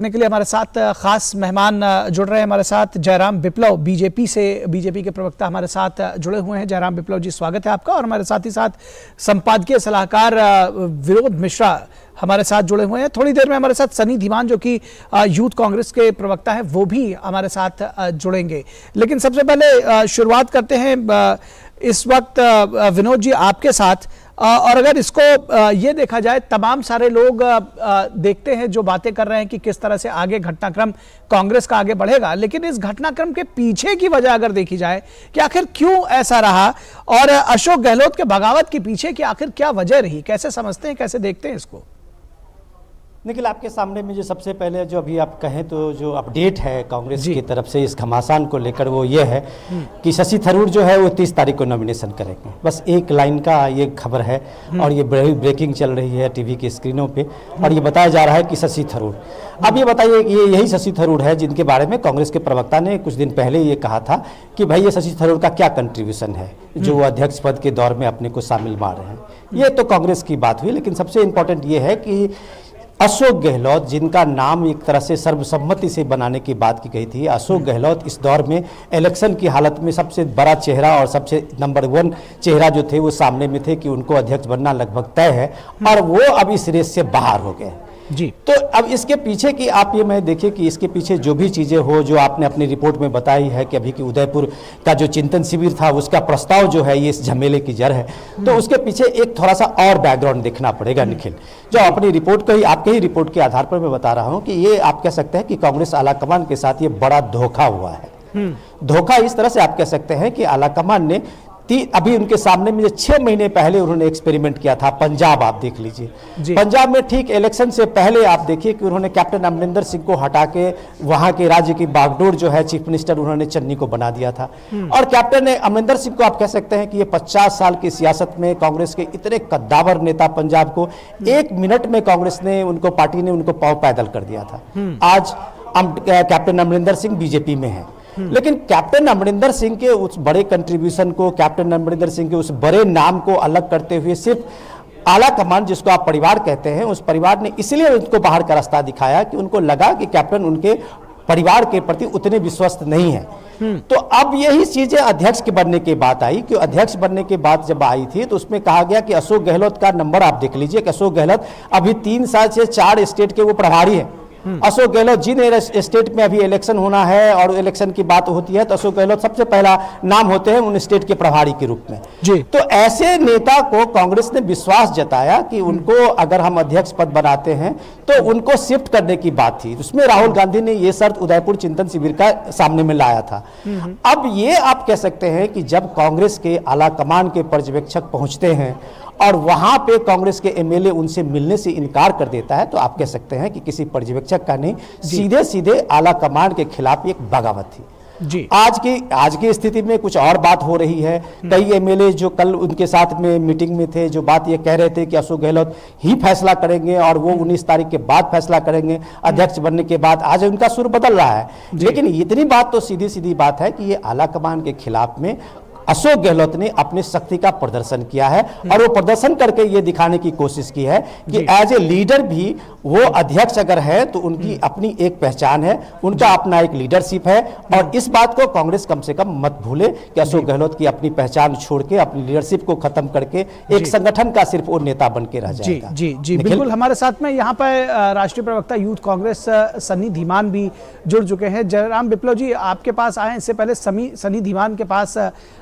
के लिए हमारे साथ खास मेहमान जुड़ रहे हैं हमारे साथ जयराम विप्लव बीजेपी के प्रवक्ता हमारे साथ जुड़े हुए हैं। जयराम विप्लव जी, स्वागत है आपका। और हमारे साथ ही साथ संपादकीय सलाहकार विनोद मिश्रा हमारे साथ जुड़े हुए हैं। थोड़ी देर में हमारे साथ सनी धीमान जो कि यूथ कांग्रेस के प्रवक्ता हैं वो भी हमारे साथ जुड़ेंगे। लेकिन सबसे पहले शुरुआत करते हैं इस वक्त विनोद जी आपके साथ। और अगर इसको ये देखा जाए, तमाम सारे लोग देखते हैं जो बातें कर रहे हैं कि किस तरह से आगे घटनाक्रम कांग्रेस का आगे बढ़ेगा, लेकिन इस घटनाक्रम के पीछे की वजह अगर देखी जाए कि आखिर क्यों ऐसा रहा और अशोक गहलोत के बगावत के पीछे की आखिर क्या वजह रही, कैसे समझते हैं, कैसे देखते हैं इसको? निखिल, आपके सामने में जो सबसे पहले जो अभी आप कहें तो जो अपडेट है कांग्रेस की तरफ से इस घमासान को लेकर वो ये है कि शशि थरूर जो है वो 30 तारीख को नॉमिनेशन करेंगे। बस एक लाइन का ये खबर है और ये बड़ी ब्रेकिंग चल रही है टीवी की स्क्रीनों पे और ये बताया जा रहा है कि शशि थरूर। अब ये बताइए कि ये यही शशि थरूर है जिनके बारे में कांग्रेस के प्रवक्ता ने कुछ दिन पहले ये कहा था कि भाई ये शशि थरूर का क्या कंट्रीब्यूशन है जो वो अध्यक्ष पद के दौर में अपने को शामिल मार रहे हैं। ये तो कांग्रेस की बात हुई, लेकिन सबसे इंपॉर्टेंट ये है कि अशोक गहलोत, जिनका नाम एक तरह से सर्वसम्मति से बनाने की बात की गई थी, अशोक गहलोत इस दौर में इलेक्शन की हालत में सबसे बड़ा चेहरा और सबसे नंबर 1 चेहरा जो थे वो सामने में थे कि उनको अध्यक्ष बनना लगभग तय है और वो अब इस रेस से बाहर हो गए जी। तो अब इसके पीछे की आप ये मैं देखिए कि इसके पीछे जो भी चीज़ें हो, जो आपने अपनी रिपोर्ट में बताई है कि अभी की उदयपुर का जो चिंतन शिविर था उसका प्रस्ताव जो है ये इस झमेले की जड़ है, तो उसके पीछे एक थोड़ा सा और बैकग्राउंड देखना पड़ेगा निखिल, जो अपनी रिपोर्ट को ही आपके ही रिपोर्ट के आधार पर मैं बता रहा हूँ कि ये आप कह सकते हैं कि कांग्रेस आलाकमान के साथ ये बड़ा धोखा हुआ है। धोखा इस तरह से आप कह सकते हैं कि आलाकमान ने अभी उनके सामने में 6 महीने पहले उन्होंने एक्सपेरिमेंट किया था पंजाब, आप देख लीजिए पंजाब में ठीक इलेक्शन से पहले आप देखिए कि उन्होंने कैप्टन अमरिंदर सिंह को हटा के वहां के राज्य की बागडोर जो है चीफ मिनिस्टर उन्होंने चन्नी को बना दिया था। और कैप्टन अमरिंदर सिंह को आप कह सकते हैं कि ये 50 साल की सियासत में कांग्रेस के इतने कद्दावर नेता पंजाब को 1 मिनट में कांग्रेस ने उनको, पार्टी ने उनको पांव पैदल कर दिया था। आज कैप्टन अमरिंदर सिंह बीजेपी में है, लेकिन कैप्टन अमरिंदर सिंह के उस बड़े कंट्रीब्यूशन को, कैप्टन अमरिंदर सिंह के उस बड़े नाम को अलग करते हुए सिर्फ आला कमान, जिसको आप परिवार कहते हैं, उस परिवार ने इसलिए उनको बाहर का रास्ता दिखाया कि उनको लगा कि कैप्टन उनके परिवार के प्रति उतने विश्वस्त नहीं है। तो अब यही चीजें अध्यक्ष के बनने के बाद आई कि अध्यक्ष बनने के बाद जब आई थी तो उसमें कहा गया कि अशोक गहलोत का नंबर आप देख लीजिए कि अशोक गहलोत अभी 3 साल से 4 स्टेट के वो प्रभारी हैं। अशोक गहलोत जिन स्टेट में अभी इलेक्शन होना है और इलेक्शन की बात होती है तो अशोक गहलोत सबसे पहला नाम होते हैं उन स्टेट के प्रभारी के रूप में जी। तो ऐसे नेता को कांग्रेस ने विश्वास जताया कि उनको अगर हम अध्यक्ष पद बनाते हैं तो उनको शिफ्ट करने की बात थी। उसमें राहुल गांधी ने यह शर्त उदयपुर चिंतन शिविर का सामने में लाया था। अब ये आप कह सकते हैं कि जब कांग्रेस के आला कमान के पर्यवेक्षक पहुंचते हैं और वहां पे कांग्रेस के एमएलए उनसे मिलने से इनकार कर देता है तो आप कह सकते हैं कि किसी पर्यवेक्षक का नहीं, सीधे सीधे आला कमान के खिलाफ एक बगावत थी जी। आज की स्थिति में कुछ और बात हो रही है। कई एमएलए जो कल उनके साथ में मीटिंग में थे जो बात ये कह रहे थे कि अशोक गहलोत ही फैसला करेंगे और वो 19 तारीख के बाद फैसला करेंगे अध्यक्ष बनने के बाद, आज उनका सुर बदल रहा है। लेकिन इतनी बात तो सीधी सीधी बात है कि ये आला कमान के खिलाफ में अशोक गहलोत ने अपनी शक्ति का प्रदर्शन किया है और वो प्रदर्शन करके ये दिखाने की कोशिश की है कि एज ए लीडर भी वो अध्यक्ष अगर है तो उनकी अपनी एक पहचान है, उनका अपना एक लीडरशिप है। और इस बात को कांग्रेस कम से कम मत भूले कि अशोक गहलोत की अपनी पहचान छोड़ के अपनी लीडरशिप को खत्म करके एक संगठन का सिर्फ वो नेता बन के रह जाएगा। जी जी बिल्कुल। हमारे साथ में यहाँ पर राष्ट्रीय प्रवक्ता यूथ कांग्रेस सनी धीमान भी जुड़ चुके हैं। जयराम विप्लव जी आपके पास आए, इससे पहले सनी धीमान के पास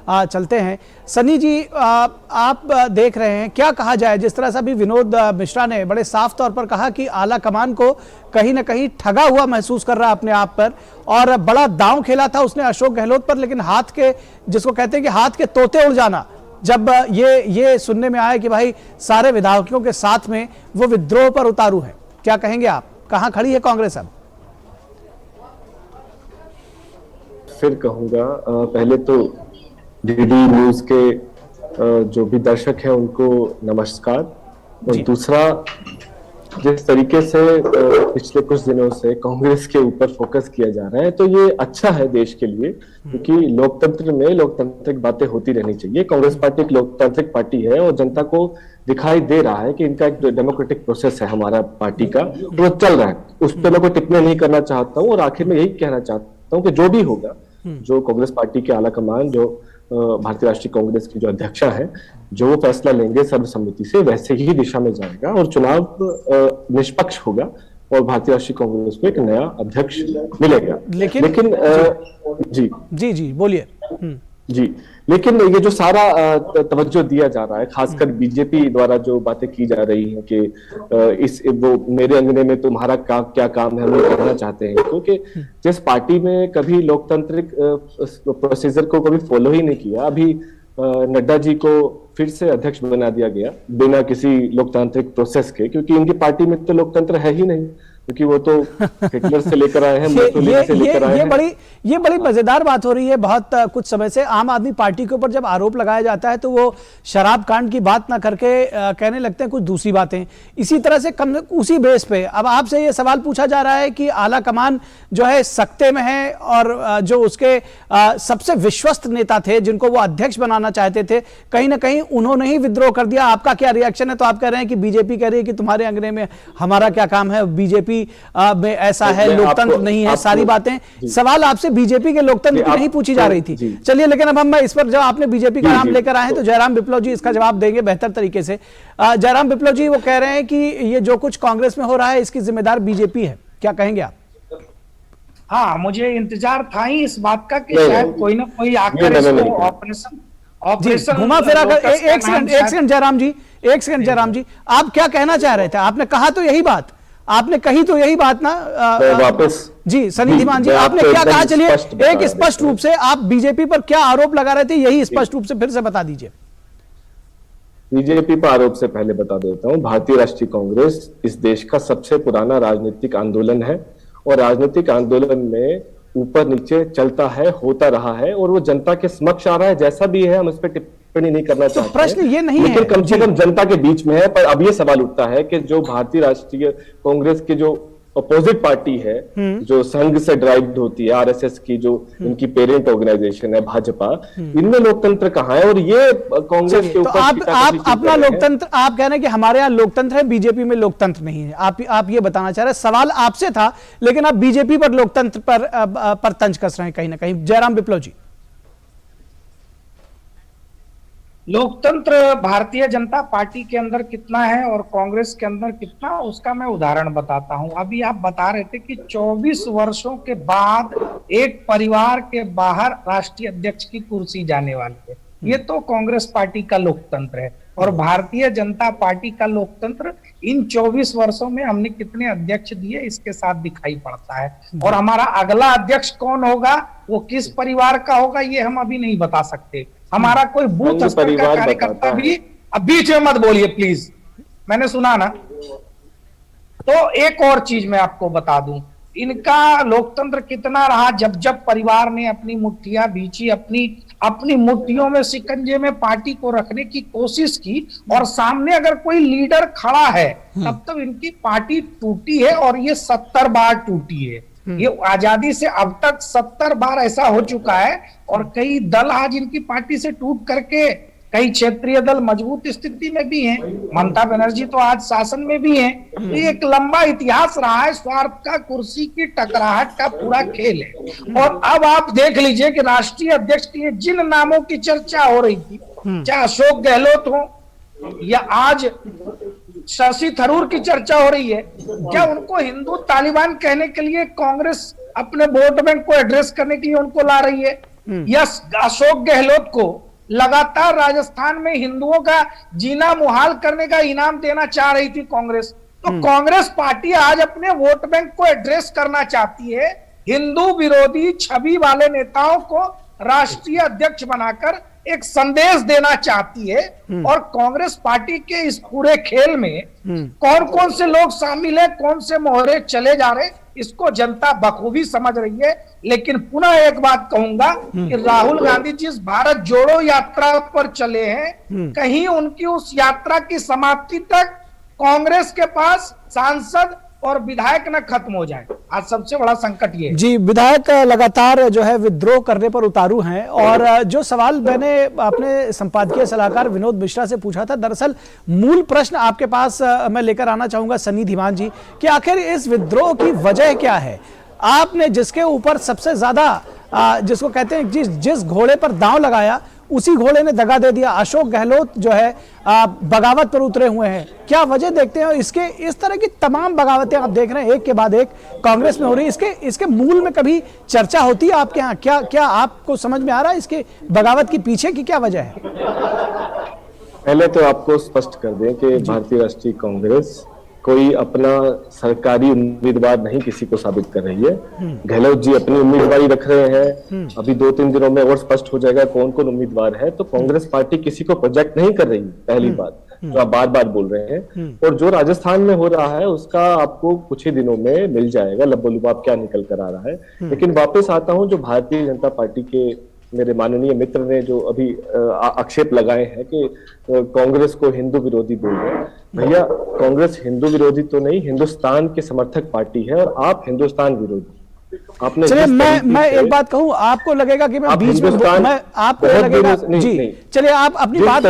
चलते हैं। सनी जी, आप देख रहे हैं, क्या कहा जाए, जिस तरह से अभी विनोद मिश्रा ने बड़े साफ तौर पर कहा कि आला कमान को कहीं ना कहीं ठगा हुआ महसूस कर रहा है अपने आप पर और बड़ा दांव खेला था उसने अशोक गहलोत पर, लेकिन हाथ के, जिसको कहते हैं कि हाथ के तोते उड़ जाना, जब ये सुनने में आया कि भाई सारे विधायकों के साथ में वो विद्रोह पर उतारू है, क्या कहेंगे आप, कहां खड़ी है कांग्रेस अब? फिर कहूंगा पहले तो डीडी न्यूज के जो भी दर्शक हैं उनको नमस्कार, और दूसरा जिस तरीके से पिछले कुछ दिनों से कांग्रेस के ऊपर फोकस किया जा रहा है, तो ये अच्छा है देश के लिए, क्योंकि लोकतंत्र में लोकतांत्रिक बातें होती रहनी चाहिए। कांग्रेस पार्टी एक लोकतांत्रिक पार्टी है और जनता को दिखाई दे रहा है कि इनका एक डेमोक्रेटिक प्रोसेस है हमारा पार्टी का, वो चल रहा है। उस पर मैं कोई टिप्पणी नहीं करना चाहता हूँ और आखिर में यही कहना चाहता हूँ कि जो भी होगा, जो कांग्रेस पार्टी के आला कमान, जो भारतीय राष्ट्रीय कांग्रेस की जो अध्यक्षा है, जो फैसला लेंगे सर्वसम्मति से, वैसे ही दिशा में जाएगा और चुनाव निष्पक्ष होगा और भारतीय राष्ट्रीय कांग्रेस को एक नया अध्यक्ष मिलेगा। लेकिन जी जी जी बोलिए। जी, लेकिन ये जो सारा तवज्जो दिया जा रहा है, खासकर बीजेपी द्वारा जो बातें की जा रही हैं कि इस वो मेरे अंगने में तुम्हारा क्या काम है, हम ये कहना चाहते हैं, क्योंकि जिस पार्टी में कभी लोकतांत्रिक प्रोसीजर को कभी फॉलो ही नहीं किया, अभी नड्डा जी को फिर से अध्यक्ष बना दिया गया बिना किसी लोकतांत्रिक प्रोसेस के, क्योंकि इनकी पार्टी में तो लोकतंत्र है ही नहीं, क्योंकि वो तो हिटलर से लेकर आए हैं, मुसोलिनी से लेकर आए हैं। ये बड़ी मजेदार बात हो रही है। बहुत कुछ समय से आम आदमी पार्टी के ऊपर जब आरोप लगाया जाता है तो वो शराब कांड की बात ना करके कहने लगते हैं कुछ दूसरी बातें। इसी तरह से उसी बेस पे अब आपसे ये सवाल पूछा जा रहा है कि आला कमान जो है सख्ते में है और जो उसके सबसे विश्वस्त नेता थे, जिनको वो अध्यक्ष बनाना चाहते थे, कहीं ना कहीं उन्होंने ही विद्रोह कर दिया। आपका क्या रिएक्शन है? तो आप कह रहे हैं कि बीजेपी कह रही है कि तुम्हारे अंगने में हमारा क्या काम है, बीजेपी में ऐसा है, लोकतंत्र नहीं है, सारी बातें। सवाल आपसे बीजेपी के लोकतंत्र की नहीं पूछी जा रही थी। चलिए, लेकिन अब हम इस पर जब आपने बीजेपी का नाम लेकर आए हैं तो जयराम विप्लव जी इसका जवाब देंगे बेहतर तरीके से। जयराम विप्लव जी वो कह रहे हैं कि ये जो कुछ कांग्रेस में हो रहा है इसकी जिम्मेदार बीजेपी है, क्या कहेंगे आप? हाँ, मुझे इंतजार था ही इस बात का कि शायद कोई ना कोई आकर इसको ऑपरेशन घुमा फिरा कर। एक सेकंड जयराम जी, आप क्या कहना चाह रहे थे? आपने कहा तो यही बात, आपने कही तो यही बात ना। वापस जी सनी धीमान जी, आपने क्या कहा? चलिए एक स्पष्ट रूप से आप बीजेपी पर क्या आरोप लगा रहे थे, यही स्पष्ट रूप से फिर से बता दीजिए। बीजेपी पर आरोप से पहले बता देता हूं, भारतीय राष्ट्रीय कांग्रेस इस देश का सबसे पुराना राजनीतिक आंदोलन है और राजनीतिक आंदोलन में ऊपर नीचे चलता है, होता रहा है और वो जनता के समक्ष आ रहा है। जैसा भी है हम इस पर टिप्पणी नहीं करना चाहते। प्रश्न ये नहीं है, लेकिन कम से कम जनता के बीच में है। पर अब ये सवाल उठता है कि जो भारतीय राष्ट्रीय कांग्रेस के जो अपोजिट पार्टी है, जो संघ से ड्राइव होती है, आरएसएस की जो इनकी पेरेंट ऑर्गेनाइजेशन है भाजपा, इनमें लोकतंत्र कहाँ है? और ये कांग्रेस के ऊपर तो आप अपना लोकतंत्र, आप कह रहे हैं कि हमारे यहाँ लोकतंत्र है, बीजेपी में लोकतंत्र नहीं है, आप ये बताना चाह रहे हैं। सवाल आपसे था, लेकिन आप बीजेपी पर लोकतंत्र पर तंज कस रहे हैं कहीं ना कहीं। जयराम विप्लव जी, लोकतंत्र भारतीय जनता पार्टी के अंदर कितना है और कांग्रेस के अंदर कितना, उसका मैं उदाहरण बताता हूं। अभी आप बता रहे थे कि 24 वर्षों के बाद एक परिवार के बाहर राष्ट्रीय अध्यक्ष की कुर्सी जाने वाली है। ये तो कांग्रेस पार्टी का लोकतंत्र है। और भारतीय जनता पार्टी का लोकतंत्र इन 24 वर्षों में हमने कितने अध्यक्ष दिए इसके साथ दिखाई पड़ता है। और हमारा अगला अध्यक्ष कौन होगा, वो किस परिवार का होगा, ये हम अभी नहीं बता सकते। हमारा कोई बूथ स्तर का कार्यकर्ता भी, अब बीच में मत बोलिए प्लीज, मैंने सुना ना। तो एक और चीज मैं आपको बता दूं, इनका लोकतंत्र कितना रहा जब परिवार ने अपनी मुट्ठियां बीची, अपनी मुट्ठियों में शिकंजे में पार्टी को रखने की कोशिश की और सामने अगर कोई लीडर खड़ा है तब इनकी पार्टी टूटी है और ये 70 बार टूटी है। ये आजादी से अब तक 70 बार ऐसा हो चुका है और कई दल आज इनकी पार्टी से टूट करके कई क्षेत्रीय दल मजबूत स्थिति में भी हैं। ममता बनर्जी तो आज शासन में भी हैं। तो ये एक लंबा इतिहास रहा है, स्वार्थ का, कुर्सी की टकराहट का पूरा खेल है। और अब आप देख लीजिए कि राष्ट्रीय अध्यक्ष की जिन नामों की चर्चा हो रही थी, चाहे अशोक गहलोत हो या आज शशि थरूर की चर्चा हो रही है, क्या उनको हिंदू तालिबान कहने के लिए कांग्रेस अपने वोट बैंक को एड्रेस करने के लिए उनको ला रही है? या अशोक गहलोत को लगातार राजस्थान में हिंदुओं का जीना मुहाल करने का इनाम देना चाह रही थी कांग्रेस? तो कांग्रेस पार्टी आज अपने वोट बैंक को एड्रेस करना चाहती है। हिंदू विरोधी छवि वाले नेताओं को राष्ट्रीय अध्यक्ष बनाकर एक संदेश देना चाहती है। और कांग्रेस पार्टी के इस पूरे खेल में कौन कौन से लोग शामिल है, कौन से मोहरे चले जा रहे, इसको जनता बखूबी समझ रही है। लेकिन पुनः एक बात कहूंगा कि राहुल गांधी जिस भारत जोड़ो यात्रा पर चले हैं, कहीं उनकी उस यात्रा की समाप्ति तक कांग्रेस के पास सांसद और विधायक न खत्म हो जाए। आज सबसे बड़ा संकट ये है। जी, विधायक लगातार जो है विद्रोह करने पर उतारू हैं। और जो सवाल मैंने अपने संपादकीय सलाहकार विनोद मिश्रा से पूछा था, दरअसल मूल प्रश्न आपके पास मैं लेकर आना चाहूंगा सनी धीमान जी, कि आखिर इस विद्रोह की वजह क्या है। आपने जिसके ऊपर सबसे ज्यादा जिसको कहते हैं जिस घोड़े पर दांव लगाया उसी घोड़े ने दगा दे दिया। अशोक गहलोत जो है बगावत पर उतरे हुए हैं। क्या वजह देखते हैं इसके? इस तरह की तमाम बगावतें आप देख रहे हैं एक के बाद एक कांग्रेस में हो रही है। इसके मूल में कभी चर्चा होती है आपके यहाँ? क्या आपको समझ में आ रहा है इसके बगावत के पीछे की क्या वजह है? पहले तो आपको स्पष्ट कर दें कि भारतीय राष्ट्रीय कांग्रेस कोई अपना सरकारी उम्मीदवार नहीं किसी को साबित कर रही है। गहलोत जी अपनी उम्मीदवारी रख रहे हैं, अभी 2-3 दिनों में और स्पष्ट हो जाएगा कौन कौन उम्मीदवार है। तो कांग्रेस पार्टी किसी को प्रोजेक्ट नहीं कर रही, पहली बात जो आप बार बार बोल रहे हैं। और जो राजस्थान में हो रहा है उसका आपको कुछ ही दिनों में मिल जाएगा लब्बो-लुबाब क्या निकल कर आ रहा है। लेकिन वापस आता हूं, जो भारतीय जनता पार्टी के मेरे माननीय मित्र ने जो अभी आक्षेप लगाए हैं कि कांग्रेस को हिंदू विरोधी बोल रहे हैं। भैया, कांग्रेस हिंदू विरोधी तो नहीं, हिंदुस्तान के समर्थक पार्टी है और आप हिंदुस्तान विरोधी। आपने चलिए मैं एक बात कहूं, आपको लगेगा कि मैं बीच में आपको लगेगा जी, चलिए आप अपनी बात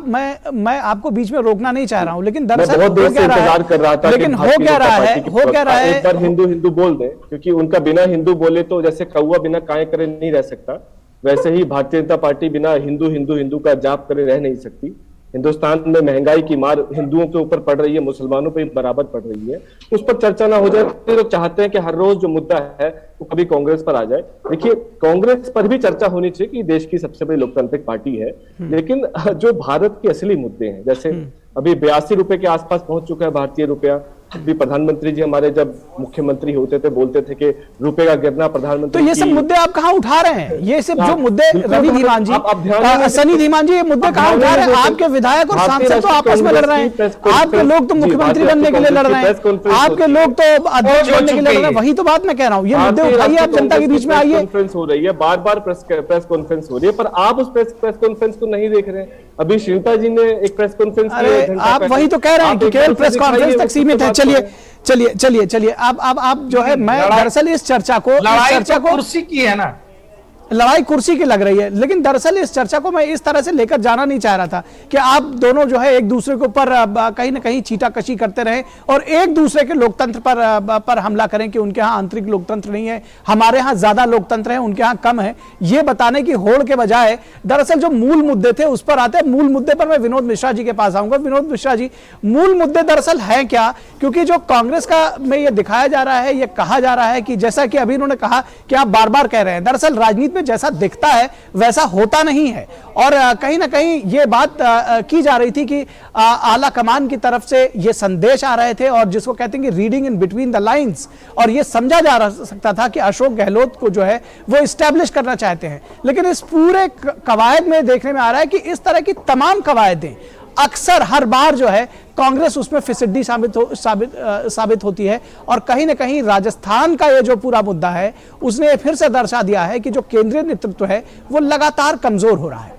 मैं आपको बीच में रोकना नहीं चाह रहा हूं, लेकिन दरअसल बहुत देर से इंतजार कर रहा था, लेकिन हो क्या रहा है एक बार हिंदू हिंदू बोल दें, क्योंकि उनका बिना हिंदू बोले तो जैसे कौवा बिना काए करे नहीं रह सकता, वैसे ही भारतीय जनता पार्टी बिना हिंदू हिंदू हिंदू का जाप करे रह नहीं सकती। हिंदुस्तान में महंगाई की मार हिंदुओं के ऊपर पड़ रही है, मुसलमानों पे बराबर पड़ रही है। उस पर चर्चा ना हो जाए तो चाहते हैं कि हर रोज जो मुद्दा है वो कभी कांग्रेस पर आ जाए। देखिए, कांग्रेस पर भी चर्चा होनी चाहिए कि देश की सबसे बड़ी लोकतांत्रिक पार्टी है, लेकिन जो भारत के असली मुद्दे हैं, जैसे अभी 82 रुपए के आसपास पहुंच चुका है भारतीय रुपया। अभी प्रधानमंत्री जी हमारे जब मुख्यमंत्री होते थे बोलते थे कि रुपए का गिरना प्रधानमंत्री। तो ये सब मुद्दे आप कहाँ उठा रहे हैं? ये सब जो मुद्दे रवि धीमान जी, सनी धीमान जी, ये मुद्दे कहाँ उठा रहे हैं? आपके विधायक और सांसद तो आपस में लड़ रहे हैं। आपके लोग तो मुख्यमंत्री बनने के लिए लड़ रहे हैं, आपके लोग तो अध्यक्ष बनने के लिए लड़ रहे हैं। वही तो बात मैं कह रहा हूँ, ये मुद्दे उठाइए, आप जनता के बीच में आइए। कॉन्फ्रेंस हो रही है, बार बार प्रेस कॉन्फ्रेंस हो रही है, पर आप उस प्रेस कॉन्फ्रेंस को नहीं देख रहे हैं। अभी श्रीलता जी ने एक प्रेस कॉन्फ्रेंस की, आप वही तो कह रहे हैं कि केवल प्रेस कॉन्फ्रेंस तक सीमित है। चलिए आप जो है, मैं दरअसल इस चर्चा को कुर्सी की है ना, लड़ाई कुर्सी की लग रही है, लेकिन दरअसल इस चर्चा को मैं इस तरह से लेकर जाना नहीं चाह रहा था कि आप दोनों जो है एक दूसरे के ऊपर कहीं ना कहीं छीटाकशी करते रहे और एक दूसरे के लोकतंत्र पर हमला करें कि उनके यहाँ आंतरिक लोकतंत्र नहीं है, हमारे यहाँ ज्यादा लोकतंत्र है, उनके यहाँ कम है। ये बताने की होड़ के बजाय दरअसल जो मूल मुद्दे थे उस पर आते हैं। मूल मुद्दे पर मैं विनोद मिश्रा जी के पास आऊंगा। विनोद मिश्रा जी, मूल मुद्दे दरअसल है क्या? क्योंकि जो कांग्रेस का में ये दिखाया जा रहा है, ये कहा जा रहा है कि जैसा कि अभी उन्होंने कहा कि आप बार बार कह रहे हैं, दरअसल राजनीति में जैसा दिखता है वैसा होता नहीं है। और कहीं ना कहीं ये बात की जा रही थी कि आला कमान की तरफ से ये संदेश आ रहे थे, और जिसको कहते हैं कि reading in between the lines, और ये समझा जा सकता था कि अशोक गहलोत को जो है वो इस्टेब्लिश करना चाहते हैं। लेकिन इस पूरे कवायद में देखने में आ रहा है कि इस तरह की तमाम कवायदें अक्सर हर बार जो है कांग्रेस उसमें फिसड्डी साबित होती है। और कहीं ना कहीं राजस्थान का ये जो पूरा मुद्दा है उसने फिर से दर्शा दिया है कि जो केंद्रीय नेतृत्व है वो लगातार कमजोर हो रहा है।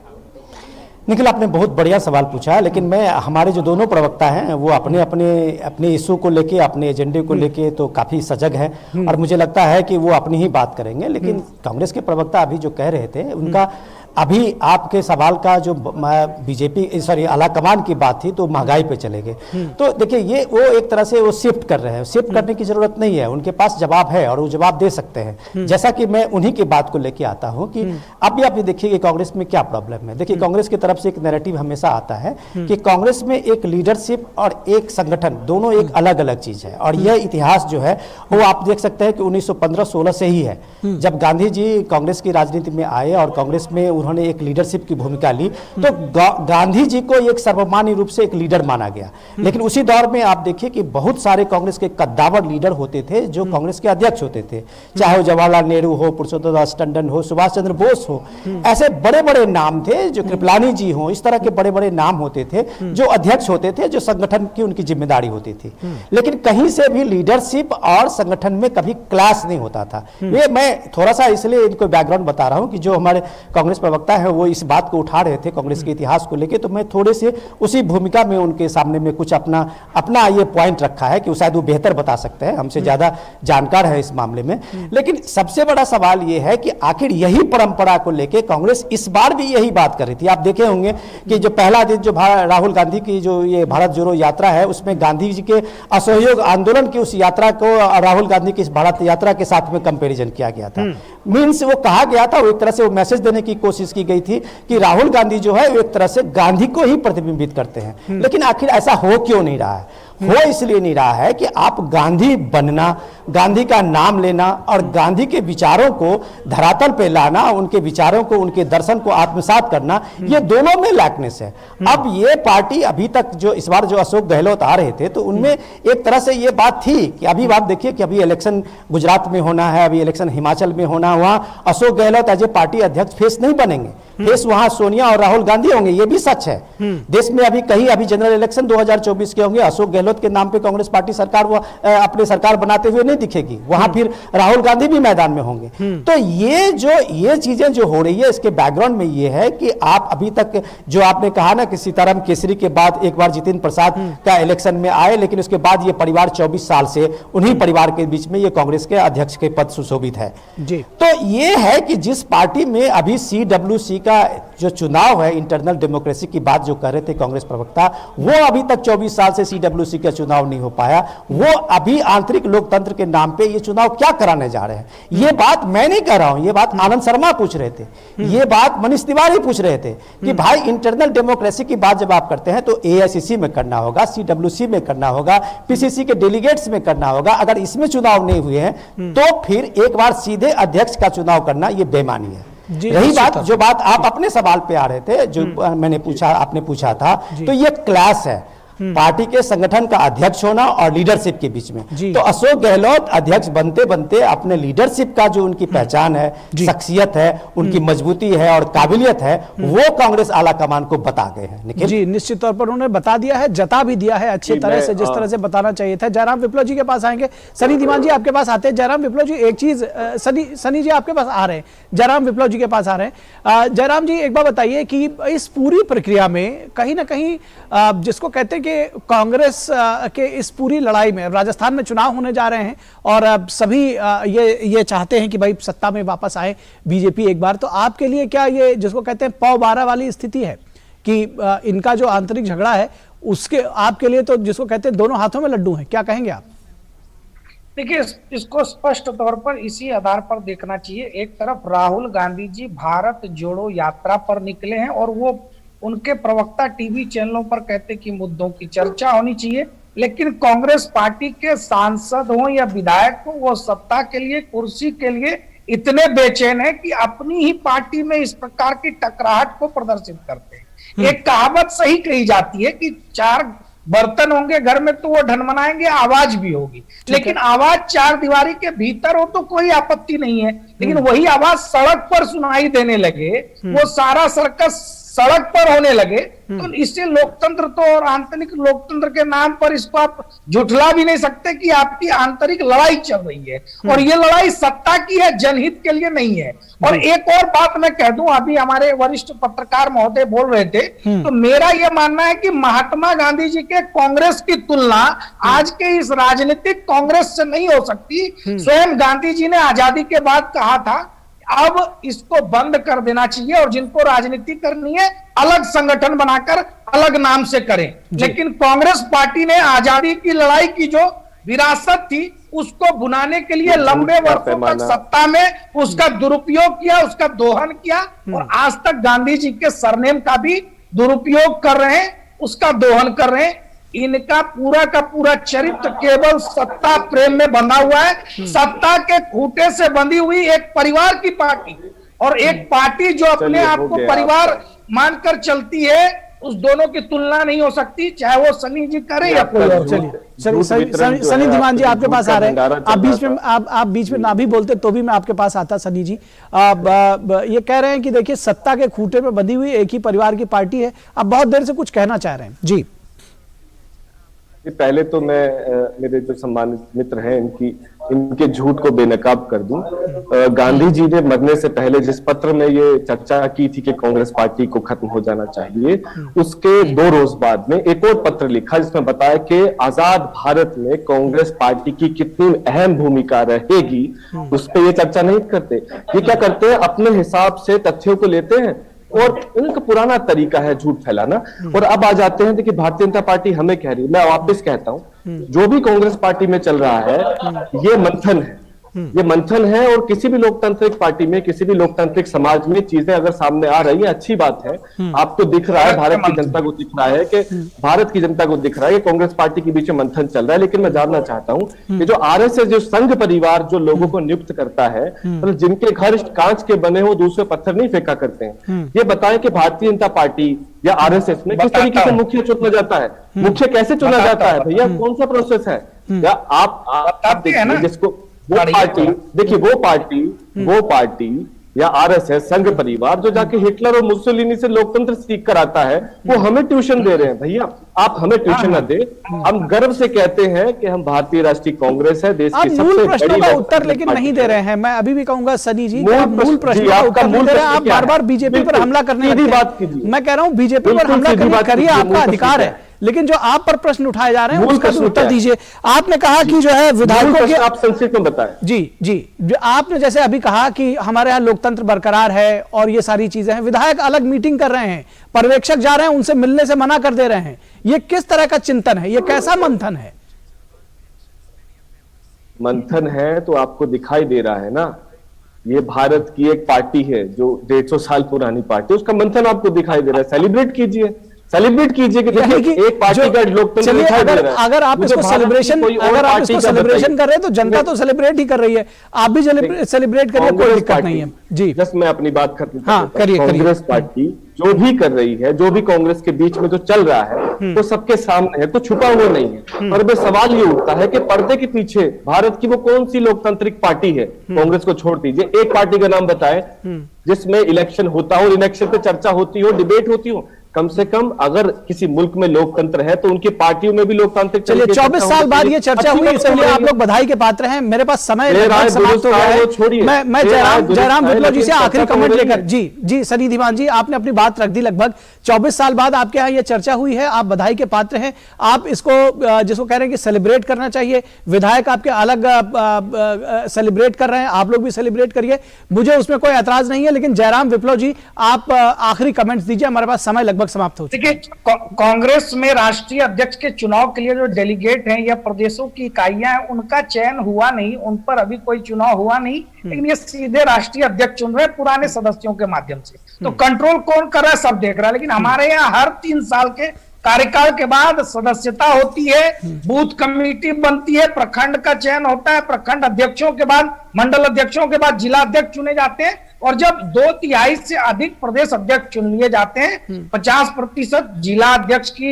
निखिल, आपने बहुत बढ़िया सवाल पूछा है, लेकिन मैं हमारे जो दोनों प्रवक्ता हैं वो अपने इशू को लेके, अपने एजेंडे को लेके तो काफ़ी सजग हैं और मुझे लगता है कि वो अपनी ही बात करेंगे। लेकिन कांग्रेस के प्रवक्ता अभी जो कह रहे थे उनका, अभी आपके सवाल का जो बीजेपी आलाकमान की बात थी तो महंगाई पे चले गए। तो देखिए, ये वो एक तरह से वो शिफ्ट कर रहे हैं। शिफ्ट करने की जरूरत नहीं है, उनके पास जवाब है और वो जवाब दे सकते हैं। जैसा कि मैं उन्हीं की बात को लेके आता हूं कि अभी आप ये देखिए कि कांग्रेस में क्या प्रॉब्लम है। देखिए, कांग्रेस की तरफ से एक नैरेटिव हमेशा आता है कि कांग्रेस में एक लीडरशिप और एक संगठन दोनों एक अलग अलग चीज है। और यह इतिहास जो है वो आप देख सकते हैं कि 1915-16 से ही है, जब गांधी जी कांग्रेस की राजनीति में आए और कांग्रेस में उन्होंने एक लीडरशिप की भूमिका ली तो गांधी जी को एक सर्वमान्य रूप से एक लीडर माना गया। लेकिन उसी दौर में आप देखिए कि बहुत सारे कांग्रेस के कद्दावर लीडर होते थे जो कांग्रेस के अध्यक्ष होते थे, चाहे वो जवाहरलाल नेहरू हो, पुरुषोत्तम दास टंडन हो, सुभाष चंद्र बोस हो, ऐसे बड़े बड़े नाम थे, जो कृपलानी जी हो, इस तरह के बड़े बड़े नाम होते थे जो अध्यक्ष होते थे, जो संगठन की उनकी जिम्मेदारी होती थी। लेकिन कहीं से भी लीडरशिप और संगठन में कभी क्लास नहीं होता था। ये मैं थोड़ा सा इसलिए इनको बैकग्राउंड बता रहा हूं कि जो हमारे कांग्रेस प्रवक्ता है वो इस बात को उठा रहे थे कांग्रेस के इतिहास को लेके, तो मैं थोड़े से उसी भूमिका में उनके सामने में कुछ अपना ये पॉइंट रखा है कि शायद वो बेहतर बता सकते हैं, हमसे ज्यादा जानकार है इस मामले में। लेकिन सबसे बड़ा सवाल ये है कि आखिर यही परंपरा को लेके कांग्रेस इस बार भी यही बात कर रही थी। आप देखे होंगे कि जो पहला दिन जो राहुल गांधी की जो ये भारत जोड़ो यात्रा है, उसमें गांधी जी के असहयोग आंदोलन की उस यात्रा को राहुल गांधी की इस भारत यात्रा के साथ में कंपैरिजन किया गया था। मीन्स वो कहा गया था, वो एक तरह से वो मैसेज देने की कोशिश की गई थी कि राहुल गांधी जो है वो एक तरह से गांधी को ही प्रतिबिंबित करते हैं। लेकिन आखिर ऐसा हो क्यों नहीं रहा है? हो इसलिए नहीं रहा है कि आप गांधी बनना, गांधी का नाम लेना और गांधी के विचारों को धरातल पे लाना, उनके विचारों को, उनके दर्शन को आत्मसात करना, ये दोनों में लैकनेस है। अब ये पार्टी अभी तक जो इस बार जो अशोक गहलोत आ रहे थे, तो उनमें एक तरह से ये बात थी कि अभी आप देखिए कि अभी इलेक्शन गुजरात में होना है, अभी इलेक्शन हिमाचल में होना, वहां Ashok Gehlot as a party अध्यक्ष फेस नहीं बनेंगे, फेस वहां सोनिया और राहुल गांधी होंगे। ये भी सच है। देश में अभी कहीं अभी जनरल इलेक्शन 2024 के होंगे, अशोक गहलोत के नाम पे कांग्रेस पार्टी सरकार वो अपनी सरकार बनाते हुए नहीं दिखेगी, वहां फिर राहुल गांधी भी मैदान में होंगे। तो ये चीजें जो हो रही है, इसके बैकग्राउंड में ये है कि आप अभी तक जो आपने कहा ना कि सीताराम केसरी के बाद एक बार जितिन प्रसाद का इलेक्शन में आए, लेकिन उसके बाद ये परिवार 24 साल से उन्हीं परिवार के बीच में ये कांग्रेस के अध्यक्ष के पद सुशोभित है जी। तो ये है कि जिस पार्टी में अभी CWC का जो चुनाव है, इंटरनल डेमोक्रेसी की बात जो कर रहे थे कांग्रेस प्रवक्ता, वो अभी तक 24 साल से CWC का चुनाव नहीं हो पाया। वो अभी आंतरिक लोकतंत्र के नाम पे ये चुनाव क्या कराने जा रहे हैं? ये बात मैं नहीं कह रहा हूं, ये बात आनंद शर्मा पूछ रहे थे, ये बात मनीष तिवारी पूछ रहे थे कि भाई इंटरनल डेमोक्रेसी की बात जब आप करते हैं तो AICC में करना होगा, CWC में करना होगा, PCC के डेलीगेट्स में करना होगा। अगर इसमें चुनाव नहीं हुए हैं तो फिर एक बार सीधे अध्यक्ष का चुनाव करना ये बेईमानी है। रही बात जो बात आप अपने सवाल पे आ रहे थे, जो मैंने पूछा, आपने पूछा था, तो ये क्लास है पार्टी के संगठन का अध्यक्ष होना और लीडरशिप के बीच में। तो अशोक गहलोत अध्यक्ष बनते बनते अपने लीडरशिप का जो उनकी पहचान है, शख्सियत है, उनकी मजबूती है और काबिलियत है, वो कांग्रेस आला कमान को बता गए हैं। जी, निश्चित तौर पर उन्होंने बता दिया है, जता भी दिया है अच्छी तरह से, जिस तरह से बताना चाहिए था। जयराम विप्लव जी के पास आएंगे, सनी धीमान जी आपके पास आते हैं। जयराम विप्लव जी, एक चीज, सनी जी आपके पास आ रहे हैं, जयराम विप्लव जी के पास आ रहे हैं। जयराम जी, एक बार बताइए कि इस पूरी प्रक्रिया में कहीं ना कहीं जिसको कहते हैं कि कांग्रेस के इस पूरी लड़ाई में, राजस्थान में चुनाव होने जा रहे हैं और सभी ये चाहते हैं कि भाई सत्ता में वापस आए बीजेपी एक बार, तो आपके लिए क्या ये जिसको कहते हैं पौ 12 वाली स्थिति है कि इनका जो आंतरिक झगड़ा है उसके आपके लिए तो जिसको कहते हैं दोनों हाथों में लड्डू हैं, क्या कहेंगे आप? देखिए, इसको स्पष्ट तौर पर इसी आधार पर देखना चाहिए। एक तरफ राहुल गांधी जी भारत जोड़ो यात्रा पर निकले हैं और वो उनके प्रवक्ता टीवी चैनलों पर कहते कि मुद्दों की चर्चा होनी चाहिए, लेकिन कांग्रेस पार्टी के सांसद हो या विधायक हो, वो सत्ता के लिए, कुर्सी के लिए इतने बेचैन है कि अपनी ही पार्टी में इस प्रकार की टकराहट को प्रदर्शित करते हैं। एक कहावत सही कही जाती है कि 4 बर्तन होंगे घर में तो वो ढनमनाएंगे, आवाज भी होगी, लेकिन आवाज 4 दीवारी के भीतर हो तो कोई आपत्ति नहीं है, लेकिन वही आवाज सड़क पर सुनाई देने लगे, वो सारा सर्कस सड़क पर होने लगे, तो इससे लोकतंत्र तो और आंतरिक लोकतंत्र के नाम पर इसको आप झुठला भी नहीं सकते कि आपकी आंतरिक लड़ाई चल रही है और ये लड़ाई सत्ता की है, जनहित के लिए नहीं है। और एक और बात मैं कह दूं, अभी हमारे वरिष्ठ पत्रकार महोदय बोल रहे थे, तो मेरा यह मानना है कि महात्मा गांधी जी के कांग्रेस की तुलना आज के इस राजनीतिक कांग्रेस से नहीं हो सकती। स्वयं गांधी जी ने आजादी के बाद कहा था अब इसको बंद कर देना चाहिए और जिनको राजनीति करनी है अलग संगठन बनाकर अलग नाम से करें। लेकिन कांग्रेस पार्टी ने आजादी की लड़ाई की जो विरासत थी उसको बुनाने के लिए लंबे वर्षों तक सत्ता में उसका दुरुपयोग किया, उसका दोहन किया और आज तक गांधी जी के सरनेम का भी दुरुपयोग कर रहे हैं, उसका दोहन कर रहे हैं। इनका पूरा का पूरा चरित्र केवल सत्ता प्रेम में बंधा हुआ है। सत्ता के खूंटे से बंधी हुई एक परिवार की पार्टी और एक पार्टी जो अपने आप को परिवार मानकर चलती है, उस दोनों की तुलना नहीं हो सकती, चाहे वो सनी जी करे या कोई और। चलिए सनी धीमान जी आपके पास आ रहे हैं, आप बीच में ना भी बोलते तो भी मैं आपके पास आता। सनी जी ये कह रहे हैं कि देखिए सत्ता के खूंटे में बंधी हुई एक ही परिवार की पार्टी है, आप बहुत देर से कुछ कहना चाह रहे हैं। जी पहले तो मैं मेरे जो सम्मानित मित्र हैं इनके झूठ को बेनकाब कर दूं। गांधी जी ने मरने से पहले जिस पत्र में ये चर्चा की थी कि कांग्रेस पार्टी को खत्म हो जाना चाहिए, उसके 2 रोज बाद में एक और पत्र लिखा जिसमें बताया कि आजाद भारत में कांग्रेस पार्टी की कितनी अहम भूमिका रहेगी, उस पर ये चर्चा नहीं करते। ये क्या करते हैं, अपने हिसाब से तथ्यों को लेते हैं और इनका पुराना तरीका है झूठ फैलाना। और अब आ जाते हैं, देखिए भारतीय जनता पार्टी हमें कह रही है, मैं वापस कहता हूं, जो भी कांग्रेस पार्टी में चल रहा है ये मंथन है, ये मंथन है। और किसी भी लोकतांत्रिक पार्टी में, किसी भी लोकतांत्रिक समाज में चीजें अगर सामने आ रही है, अच्छी बात है। आपको दिख रहा है, भारत की जनता को दिख रहा है कि भारत की जनता को दिख रहा है कि कांग्रेस पार्टी के बीच में मंथन चल रहा है। लेकिन मैं जानना चाहता हूं कि जो आरएसएस, जो संघ परिवार जो लोगों को नियुक्त करता है, मतलब जिनके घर कांच के बने हो, दूसरे पत्थर नहीं फेंका करते हैं, ये बताएं कि भारतीय जनता पार्टी या आरएसएस में किस तरीके से मुख्य चुना जाता है, मुख्य कैसे चुना जाता है भैया, कौन सा प्रोसेस है? या आप देखिए, जिसको वो पार्टी, देखिए वो पार्टी या आरएसएस संघ परिवार जो जाके हिटलर और मुसोलिनी से लोकतंत्र सीख कर आता है, वो हमें ट्यूशन दे रहे हैं। भैया आप हमें ट्यूशन न दे, हम गर्व से कहते हैं कि हम भारतीय राष्ट्रीय कांग्रेस है, देश की सबसे प्रश्नों का उत्तर लेकिन नहीं दे रहे हैं। मैं अभी भी कहूंगा सनी जी, मूल प्रश्न का उत्तर नहीं दे रहे हैं। आप बार बार बीजेपी पर हमला करने की बात कीजिए। मैं कह रहा हूं बीजेपी पर हमला करिए, आपका अधिकार है, लेकिन जो आप पर प्रश्न उठाए जा रहे हैं उसका उत्तर दीजिए। आपने कहा कि जो है विधायकों के, आप संक्षिप्त में बताएं। जी, आपने जैसे अभी कहा कि हमारे यहाँ लोकतंत्र बरकरार है और ये सारी चीजें हैं, विधायक अलग मीटिंग कर रहे हैं, पर्यवेक्षक जा रहे हैं, उनसे मिलने से मना कर दे रहे हैं, ये किस तरह का चिंतन है, ये कैसा मंथन है? मंथन है तो आपको दिखाई दे रहा है ना, ये भारत की एक पार्टी है जो 150 साल पुरानी पार्टी, उसका मंथन आपको दिखाई दे रहा है। सेलिब्रेट कीजिए कि देखिए एक पार्टी का लोकतंत्र दिखाई दे रहा है। अगर आप इसको सेलिब्रेशन कर रहे हैं तो जनता तो सेलिब्रेट ही कर रही है, आप भी सेलिब्रेट करिए, कोई दिक्कत नहीं है। जी बस मैं अपनी बात खत्म हाँ करिए। कांग्रेस पार्टी जो भी कर रही है, जो भी कांग्रेस के बीच में जो चल रहा है, वो सबके सामने है, तो छुपा हुआ नहीं है। और वे सवाल ये उठता है कि पर्दे के पीछे भारत की वो कौन सी लोकतांत्रिक पार्टी है, कांग्रेस को छोड़ दीजिए, एक पार्टी का नाम बताएं जिसमें इलेक्शन होता हो, इलेक्शन पे चर्चा होती हो, डिबेट होती हो। कम से कम अगर किसी मुल्क में लोकतंत्र है तो उनकी पार्टियों में भी लोकतांत्रिक। चलिए 24 साल बाद ये चर्चा हुई, इसके लिए आप लोग बधाई के पात्र हैं। मेरे पास समय समाप्त हो गया है। मैं जयराम विप्लव जी से आखिरी कमेंट लेकर, जी सनी धीमान जी, आपने अपनी बात रख दी। लगभग 24 साल बाद आपके यहाँ ये चर्चा हुई है, आप बधाई के पात्र हैं। आप इसको जिसको कह रहे हैं कि सेलिब्रेट करना चाहिए, विधायक आपके अलग सेलिब्रेट कर रहे हैं, आप लोग भी सेलिब्रेट करिए, मुझे उसमें कोई एतराज नहीं है। लेकिन जयराम विप्लव जी आप आखिरी कमेंट्स दीजिए, हमारे पास समय लगभग समाप्त हो चुका है। देखिए कांग्रेस में राष्ट्रीय अध्यक्ष के चुनाव के लिए जो डेलीगेट हैं या प्रदेशों की इकाइयां हैं, उनका चयन हुआ नहीं, उन पर अभी कोई चुनाव हुआ नहीं, लेकिन ये सीधे राष्ट्रीय अध्यक्ष चुन रहे पुराने सदस्यों के माध्यम से। तो कंट्रोल कौन कर रहा है सब देख रहा है। लेकिन हमारे यहाँ हर 3 साल के कार्यकाल के बाद सदस्यता होती है, बूथ कमेटी बनती है, प्रखंड का चयन होता है, प्रखंड अध्यक्षों के बाद मंडल अध्यक्षों के बाद जिला अध्यक्ष चुने जाते हैं, और जब 2/3 से अधिक प्रदेश अध्यक्ष चुन लिए जाते हैं, 50% जिला अध्यक्ष की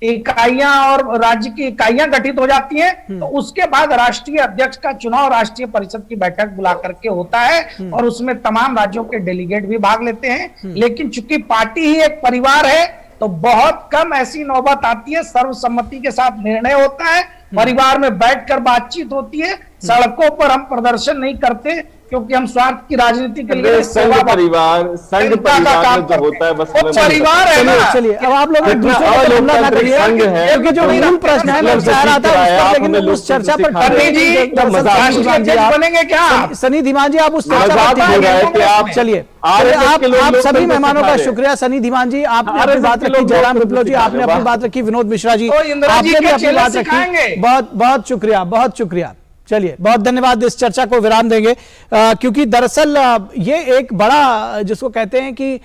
इकाइयां और राज्य की इकाइयां गठित हो जाती हैं, तो उसके बाद राष्ट्रीय अध्यक्ष का चुनाव राष्ट्रीय परिषद की बैठक बुला करके होता है और उसमें तमाम राज्यों के डेलीगेट भी भाग लेते हैं। लेकिन चूंकि पार्टी ही एक परिवार है तो बहुत कम ऐसी नौबत आती है, सर्वसम्मति के साथ निर्णय होता है, परिवार में बैठकर बातचीत होती है, सड़कों पर हम प्रदर्शन नहीं करते क्योंकि हम स्वार्थ की राजनीति के लिए संघ परिवार का जो होता है बस परिवार है ना। चलिए अब आप लोग एक दूसरे पर हमला ना करिए, क्योंकि जो मूल प्रश्न है मैं चाह रहा था लेकिन उस चर्चा पर बनेंगे क्या सनी धीमान जी, आप उस चर्चा पर चलिए। आप सभी मेहमानों का शुक्रिया। सनी धीमान जी आपने अपनी बात रखी, जयराम विप्लव जी आपने अपनी बात रखी, विनोद मिश्रा जी आपने भी अपनी बात रखी, बहुत बहुत शुक्रिया, बहुत शुक्रिया। चलिए बहुत धन्यवाद। इस चर्चा को विराम देंगे क्योंकि दरअसल ये एक बड़ा जिसको कहते हैं कि